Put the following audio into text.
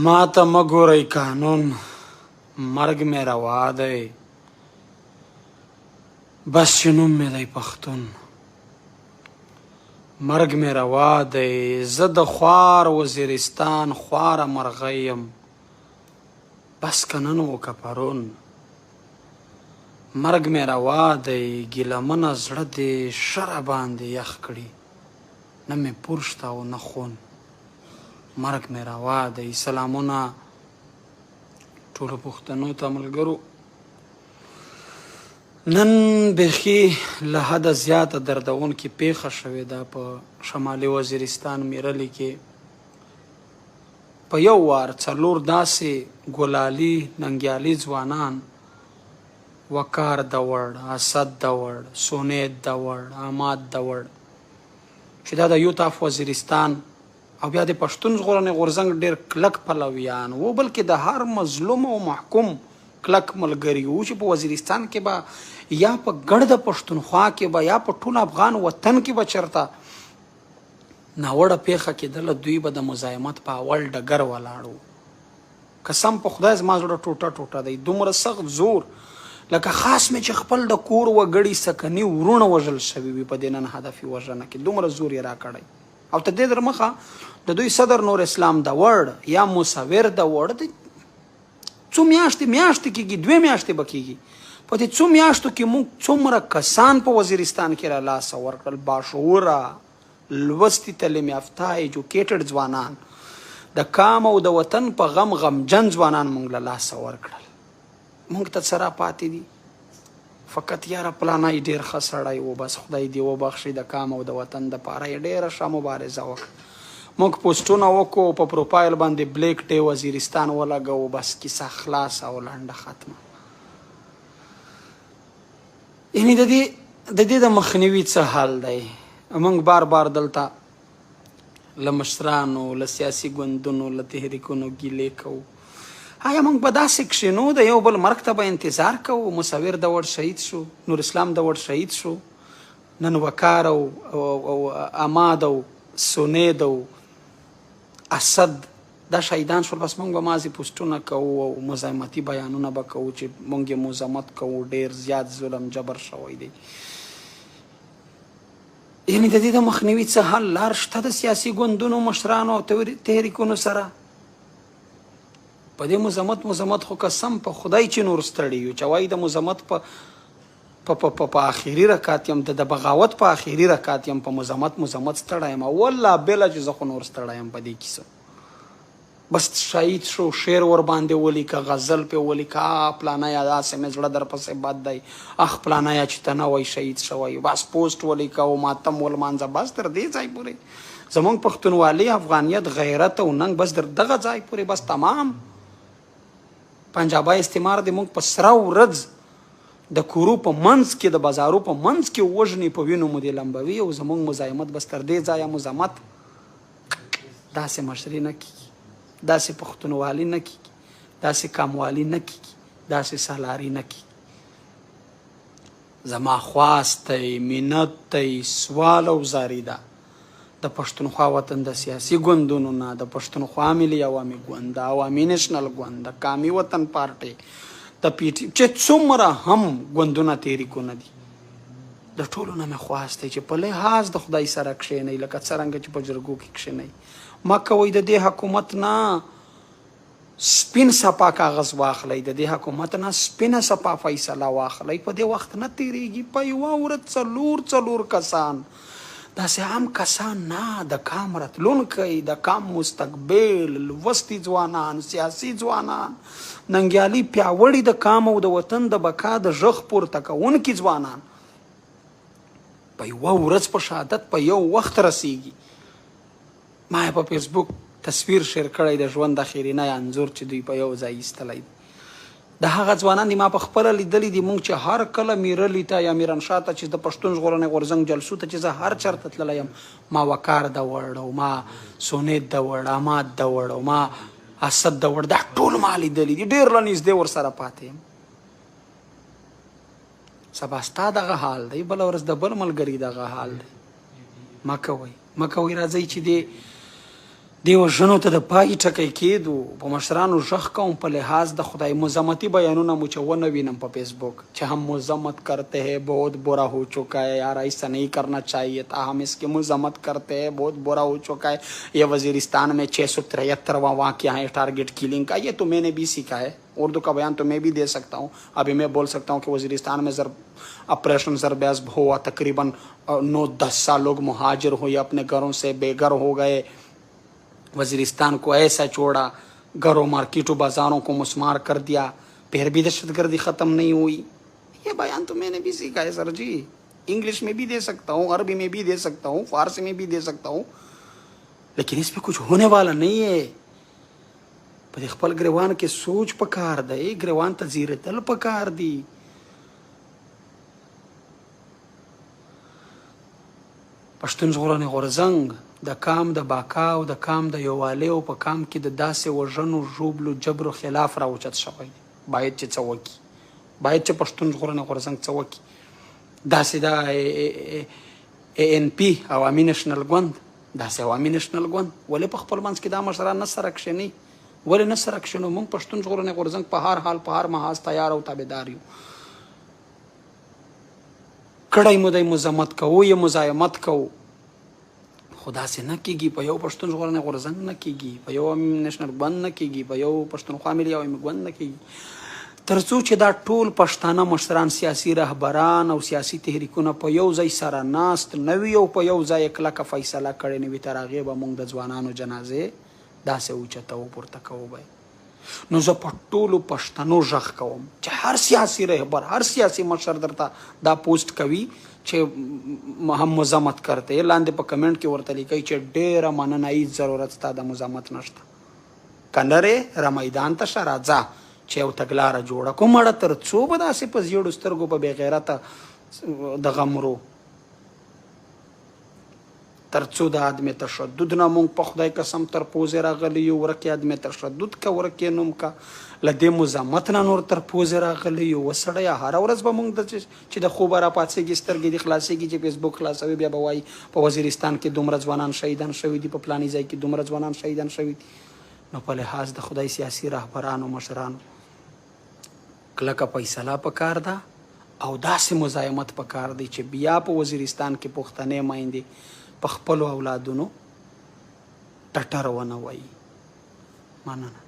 ما ته مه ګورئ قانون، مرګ مې روا دی، بس چې نوم مې دی پښتون. مرګ مې روا دی، زه د خوار وزیرستان خواره مرغۍ یم، بس که نن و که پرون. مرګ مې روا دی، ګیلمنه زړه دې شره باندې یخ کړي، نه مې پور شته او نه خون. مرګ مې روا دی. سلامونه ټولو پښتنو ته ملګرو. نن بیخي له حده زیاته دردونکې پیښه شوې ده په شمالي وزیرستان میرلي کې. په یو وار 4 داسې ګلالي ننګیالي ځوانان وقار دوړ، اسد دوړ، سونید دوړ، احمد دوړ چې دا د یوت اف وزیرستان او بیا د پښتون ژغورنې غورځنګ ډېر کلک پلویان وو، بلکې د هر مظلوم او محکوم کلک ملګري وو چې په وزیرستان کې به یا په ګرد پښتونخوا کې به یا په ټول افغان وطن کې به چرته ناوړه پیښه کېدله، دوی به د مزاحمت په اول ډګر ولاړ. قسم په خدای زما زړه ټوټه ټوټه دی. دومره سخت زور لکه خاص مې چې خپل د کور وګړي سکني ورونه وژل شوي وي په دې نن هدفي وژنه کې، دومره زور یې راکړی. او ته دې در مخه د دوی صدر نور اسلام د وړ یا مصور د وړ څو میاشتې کېږي، 2 میاشتې به کېږي. په دې 2 میاشتو کې موږ څومره کسان په وزیرستان کې را لاسه ورکړل، باشعوره لوستي تعلیم یافته ایجوکیټډ ځوانان، د کام او د وطن په غم غمجن ځوانان موږ له لاسه ورکړل. موږ ته څه را پاتې دي؟ فقط یاره پلانی ډېر ښه سړی و، بس خدای دې وبخښي، د کام او د وطن دپاره یې ډېره ښه مبارزه وکړه. موږ پوسټونه وکړو، په پروفایل باندې بلیک ډے وزیرستان ولګوو، بس کیسه خلاصه او لنډه ختمه. یعنې د دې د مخنیوي څه حل دی؟ موږ بار بار دلته له مشرانو، له سیاسي ګوندونو، له تحریکونو ګیلې کوو. آیا موږ به داسې کښېنو د یو بل مرګ ته به انتظار کوو؟ مصور د وړ شهید شو، نور اسلام د وړ شهید شو، نن وقار او اماد او سونید او اسد دا شهیدان شول، بس موږ به مازې پوسټونه کوو او مزاحمتي بیانونه به کوو چې موږ یې مزاحمت کوو، ډېر زیات ظلم جبر شوی دی. یعنې د دې د مخنیوي څه حل لار شته د سیاسي ګوندونو، مشرانو او تحریکونو سره؟ په دې مزاحمت خو قسم په خدای چې نور ستړي یو، چې وایي د مزاحمت په آخري رکات یم، د بغاوت په آخري رکات یم، په مزاحمت ستړی یم. والله بله چې زه خو نور ستړی یم په دې کیسه. بس شهید شو، شعر ور باندې ولیکه، غزل پې ولیکه، پلانیه داسې مې زړه در پسې بد دی، پلانیه چې ته نه وای شهید شوی، بس پوسټ ولیکه او ماتم ولمانځه. بس تر دې ځای پورې زموږ پښتونوالي، افغانیت، غیرت او ننګ بس در دغه ځای پورې بس تمام. پنجابی استعمار د موږ په سره ورځ د کورو په منځ کې، د بازارو په منځ کې وژنې، په وینو مو دې لمبوي، او زموږ مزاحمت بس تر دې ځایه مزاحمت. داسې مشري نه کېږي، داسې پښتونوالي نه کېږي، داسې کاموالي نه کېږي، داسې سالاري نه کېږي. زما خواست دی، منت دی، سوال او زاری ده د پښتونخوا وطن د سیاسي ګوندونو نه، د پښتونخوا ملي عوامي ګوند، د عوامي نیشنل ګوند، د قامي وطن پارټۍ، د پی ټي، چې څومره هم ګوندونه تحریکونه دي، د ټولو نه مې خواست دی چې په لحاظ د خدای سره کښېنئ، لکه څرنګه چې په جرګو کې کښېنئ. مه کوئ د دې حکومت نه سپین صفا کاغذ واخلئ، د دې حکومت نه سپینه صفا فیصله واخلئ. په دې وخت نه تیریږي، په یوه ورځ 4 کسان، داسې عام کسان نه، د کام راتلونکی، د کام مستقبل، لوستي ځوانان، سیاسي ځوانان، ننګیالي پیاوړي د کام او د وطن د بقا د غږ پورته کوونکي ځوانان په یوه ورځ په شهادت په یو وخت رسیږي. ما په فیسبوک تصویر شیر کړی د ژوند اخرینی انځور چې دوی په یو ځای ایستلی دی. د هغه ځوانان دي ما په خپله لیدلي دي. موږ چې هر کله میرلي ته یا میرانشاه ته چې د پښتون ژغورنې غورځنګ جلسو ته چې زه هر چېرته تللی یم، ما وقار د وړ او ما سونید د وړ، احمد د وړ او ما اسد د وړ، دا ټول ما لیدلي دي، ډېر له نږدې ورسره پاتې یم. سبا ستا دغه حال دی، بله ورځ د بل ملګري دغه حال دی. مه کوئ راځئ چې دې وژنو ته د پای ټکی کېدو په مشرانو غږ کوم په لحاظ د خدای مذمتی بیانونه مو چې ونه وینم په فیسبوک چې هم مذمت کرتے ہیں بہت برا ہو چکا ہے یار ایسا نہیں کرنا چاہیے تھا ہم اس کی مذمت کرتے ہیں بہت برا ہو چکا ہے یہ وزیرستان میں 673واں واقعہ ہے ٹارگٹ کلنگ کا یہ تو میں نے بھی سیکھا ہے اردو کا بیان تو میں بھی دے سکتا ہوں ابھی میں بول سکتا ہوں کہ وزیرستان میں آپریشن ضرب ہوا تقریباً 9-10 سال لوگ مہاجر ہوئے اپنے گھروں سے بے گھر ہو گئے وزیرستان کو ایسا چھوڑا گھروں مارکیٹوں بازاروں کو مسمار کر دیا پھر بھی دہشت گردی ختم نہیں ہوئی یہ بیان تو میں نے بھی سیکھا ہے سر جی انگلش میں بھی دے سکتا ہوں عربی میں بھی دے سکتا ہوں فارسی میں بھی دے سکتا ہوں لیکن اس پہ کچھ ہونے والا نہیں ہے په خپل ګریوان کې سوچ پکار دی ګریوان ته زیرتل پکار دی پښتون ژغورنې غورځنګ د کام د باکا او د کام د یووالي او په کام کې د داسې وژنو ژوبلو جبرو خلاف راوچت شوی باید چې څه وکړي باید چې پښتون ژغورنې غورځنګ څه وکړي داسې د ANP عوامي نېشنل ګوند داسې عوامي نېشنل ګوند ولې په خپل منځ کې دا مشران نه سره کښېني ولې نه سره کښېنو موږ پښتون ژغورنې غورځنګ په هر حال په هر محاذ تیار او تابعدار یو کړی مو دی مذمت کوو یا مزاحمت کوو خو داسې نه کېږي په یو پښتون ژغورنې غورځنګ نه کېږي په یو عوامي نېشنل ګوند نه کېږي په یو پښتونخوا ملي عوامي ګوند نه کېږي تر څو چې دا ټول پښتانه مشران سیاسي رهبران او سیاسي تحریکونه په یو ځای سره ناست نه وي او په یو ځای کلکه فیصله کړې نه وي تر هغې به موږ د ځوانانو جنازې داسې اوچته وپورته کوو به نو زه په ټولو پښتنو غږ کوم چې هر سیاسي رهبر هر سیاسي مشر درته دا پوسټ کوي چې هم مزاحمت کرتے لاندې په کمنټ کې ورته لیکئ چې ډېره مننه هیڅ ضرورت ستا د مزاحمت نشته که لرې را میدان ته شه راځه چې یو تګلاره جوړه کړو مړه تر څو به داسې په زیړو سترګو په بېغیرته دغه مرو تر څو د عدم تشدد نه مونږ په خدای قسم تر پوزې راغلی یو ورکې عدم تشدد که ورکې نوم که له دې مزاحمت نه نور تر پوزې راغلی یو وسړیه هره ورځ به مونږ چې د خوبه راپاڅېږي سترګې دې خلاصېږي چې فیسبوک خلاصوي بیا به وایي په وزیرستان کې دومره ځوانان شهیدان شوي دي په فلاني ځای کې دومره ځوانان شهیدان شوي دي نو په لحاظ د خدای سیاسي رهبرانو مشرانو کلکه فیصله پکار ده او داسې مزاحمت پکار دی چې بیا په وزیرستان کې پښتنې میندې په خپلو اولادونو ټټر ونه وایي مننه